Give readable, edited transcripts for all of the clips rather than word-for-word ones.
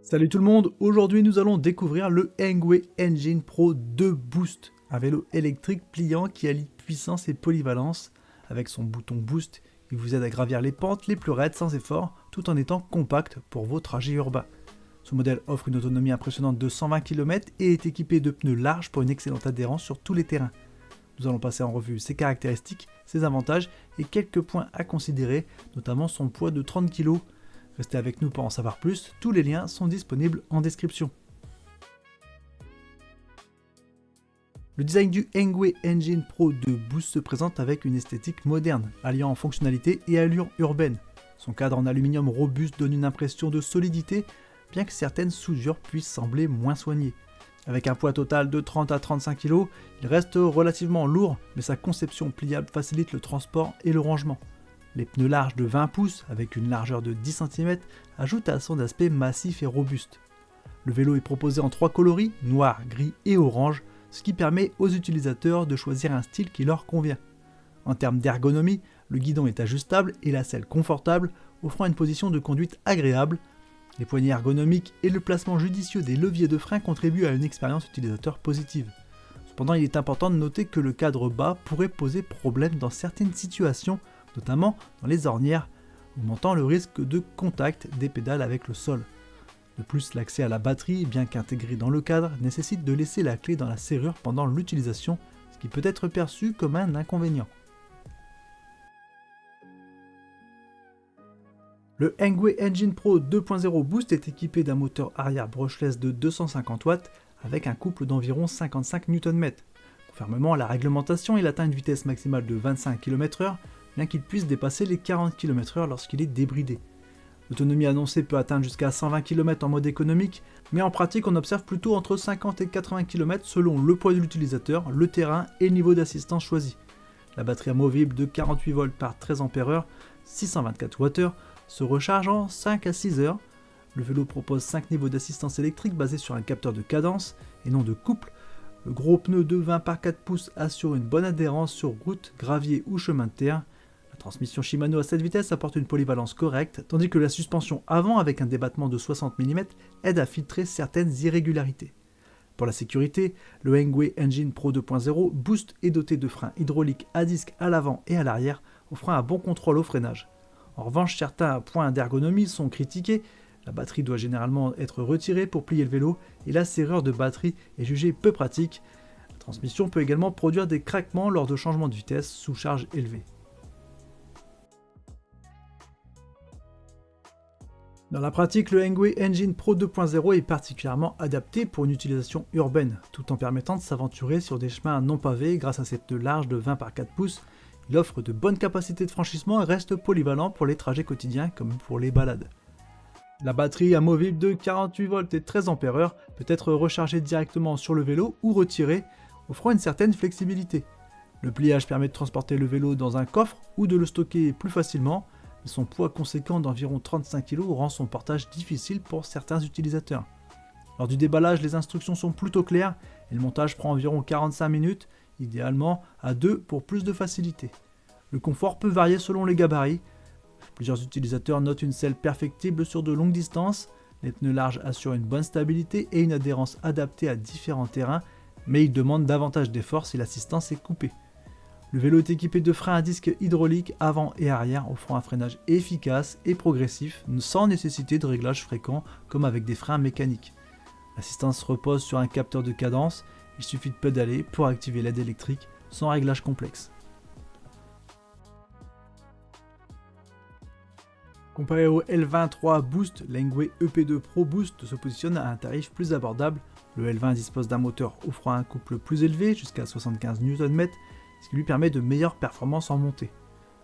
Salut tout le monde, aujourd'hui nous allons découvrir le Engwe Engine Pro 2 Boost, un vélo électrique pliant qui allie puissance et polyvalence. Avec son bouton Boost, il vous aide à gravir les pentes les plus raides sans effort, tout en étant compact pour vos trajets urbains. Ce modèle offre une autonomie impressionnante de 120 km et est équipé de pneus larges pour une excellente adhérence sur tous les terrains. Nous allons passer en revue ses caractéristiques, ses avantages et quelques points à considérer, notamment son poids de 30 kg. Restez avec nous pour en savoir plus, tous les liens sont disponibles en description. Le design du Engwe Engine Pro 2 Boost se présente avec une esthétique moderne, alliant fonctionnalité et allure urbaine. Son cadre en aluminium robuste donne une impression de solidité, bien que certaines soudures puissent sembler moins soignées. Avec un poids total de 30 à 35 kg, il reste relativement lourd, mais sa conception pliable facilite le transport et le rangement. Les pneus larges de 20 pouces, avec une largeur de 10 cm, ajoutent à son aspect massif et robuste. Le vélo est proposé en 3 coloris, noir, gris et orange, ce qui permet aux utilisateurs de choisir un style qui leur convient. En termes d'ergonomie, le guidon est ajustable et la selle confortable, offrant une position de conduite agréable. Les poignées ergonomiques et le placement judicieux des leviers de frein contribuent à une expérience utilisateur positive. Cependant, il est important de noter que le cadre bas pourrait poser problème dans certaines situations, notamment dans les ornières, augmentant le risque de contact des pédales avec le sol. De plus, l'accès à la batterie, bien qu'intégré dans le cadre, nécessite de laisser la clé dans la serrure pendant l'utilisation, ce qui peut être perçu comme un inconvénient. Le Engwe Engine Pro 2.0 Boost est équipé d'un moteur arrière brushless de 250 watts avec un couple d'environ 55 Nm. Conformément à la réglementation, il atteint une vitesse maximale de 25 km/h, bien qu'il puisse dépasser les 40 km/h lorsqu'il est débridé. L'autonomie annoncée peut atteindre jusqu'à 120 km en mode économique, mais en pratique on observe plutôt entre 50 et 80 km selon le poids de l'utilisateur, le terrain et le niveau d'assistance choisi. La batterie amovible de 48 volts par 13 Ah, 624 Wh, se recharge en 5 à 6 heures. Le vélo propose 5 niveaux d'assistance électrique basés sur un capteur de cadence et non de couple. Le gros pneu de 20 par 4 pouces assure une bonne adhérence sur route, gravier ou chemin de terre. La transmission Shimano à 7 vitesses apporte une polyvalence correcte, tandis que la suspension avant avec un débattement de 60 mm aide à filtrer certaines irrégularités. Pour la sécurité, le Engwe Engine Pro 2.0 Boost est doté de freins hydrauliques à disque à l'avant et à l'arrière, offrant un bon contrôle au freinage. En revanche, certains points d'ergonomie sont critiqués. La batterie doit généralement être retirée pour plier le vélo et la serrure de batterie est jugée peu pratique. La transmission peut également produire des craquements lors de changements de vitesse sous charge élevée. Dans la pratique, le Engwe Engine Pro 2.0 est particulièrement adapté pour une utilisation urbaine, tout en permettant de s'aventurer sur des chemins non pavés grâce à ses pneus larges de 20 par 4 pouces. Il offre de bonnes capacités de franchissement et reste polyvalent pour les trajets quotidiens comme pour les balades. La batterie amovible de 48 volts et 13 Ah peut être rechargée directement sur le vélo ou retirée, offrant une certaine flexibilité. Le pliage permet de transporter le vélo dans un coffre ou de le stocker plus facilement, mais son poids conséquent d'environ 35 kg rend son portage difficile pour certains utilisateurs. Lors du déballage, les instructions sont plutôt claires et le montage prend environ 45 minutes, idéalement à 2 pour plus de facilité. Le confort peut varier selon les gabarits. Plusieurs utilisateurs notent une selle perfectible sur de longues distances. Les pneus larges assurent une bonne stabilité et une adhérence adaptée à différents terrains, mais ils demandent davantage d'efforts si l'assistance est coupée. Le vélo est équipé de freins à disque hydrauliques avant et arrière, offrant un freinage efficace et progressif, sans nécessiter de réglages fréquents comme avec des freins mécaniques. L'assistance repose sur un capteur de cadence. Il suffit de pédaler pour activer l'aide électrique sans réglage complexe. Comparé au L20 Boost, l'Engwe EP2 Pro Boost se positionne à un tarif plus abordable. Le L20 dispose d'un moteur offrant un couple plus élevé, jusqu'à 75 Nm, ce qui lui permet de meilleures performances en montée.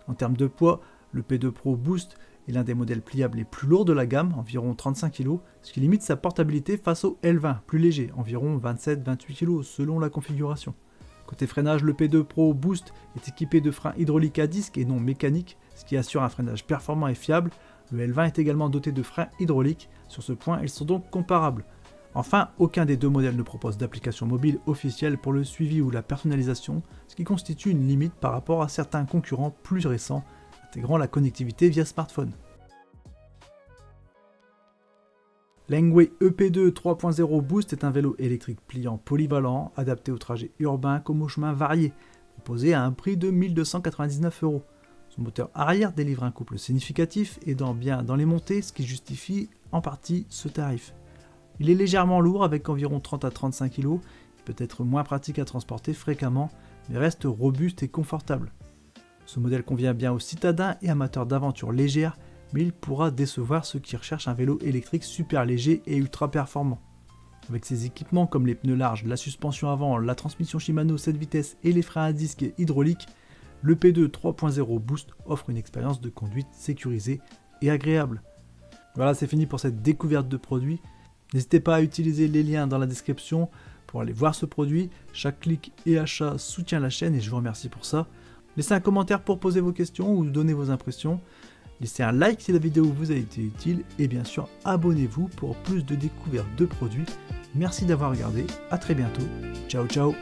En termes de poids, le P2 Pro Boost est l'un des modèles pliables les plus lourds de la gamme, environ 35 kg, ce qui limite sa portabilité face au L20, plus léger, environ 27-28 kg selon la configuration. Côté freinage, le P2 Pro Boost est équipé de freins hydrauliques à disque et non mécaniques, ce qui assure un freinage performant et fiable. Le L20 est également doté de freins hydrauliques, sur ce point ils sont donc comparables. Enfin, aucun des deux modèles ne propose d'application mobile officielle pour le suivi ou la personnalisation, ce qui constitue une limite par rapport à certains concurrents plus récents, intégrant la connectivité via smartphone. L'Engwe EP2 3.0 Boost est un vélo électrique pliant polyvalent, adapté aux trajets urbains comme aux chemins variés, proposé à un prix de 1299 €. Son moteur arrière délivre un couple significatif, aidant bien dans les montées, ce qui justifie en partie ce tarif. Il est légèrement lourd avec environ 30 à 35 kg, il peut être moins pratique à transporter fréquemment, mais reste robuste et confortable. Ce modèle convient bien aux citadins et amateurs d'aventures légères, mais il pourra décevoir ceux qui recherchent un vélo électrique super léger et ultra performant. Avec ses équipements comme les pneus larges, la suspension avant, la transmission Shimano 7 vitesses et les freins à disque hydrauliques, le P2 3.0 Boost offre une expérience de conduite sécurisée et agréable. Voilà, c'est fini pour cette découverte de produit. N'hésitez pas à utiliser les liens dans la description pour aller voir ce produit. Chaque clic et achat soutient la chaîne et je vous remercie pour ça. Laissez un commentaire pour poser vos questions ou donner vos impressions. Laissez un like si la vidéo vous a été utile et bien sûr abonnez-vous pour plus de découvertes de produits. Merci d'avoir regardé, à très bientôt, ciao ciao.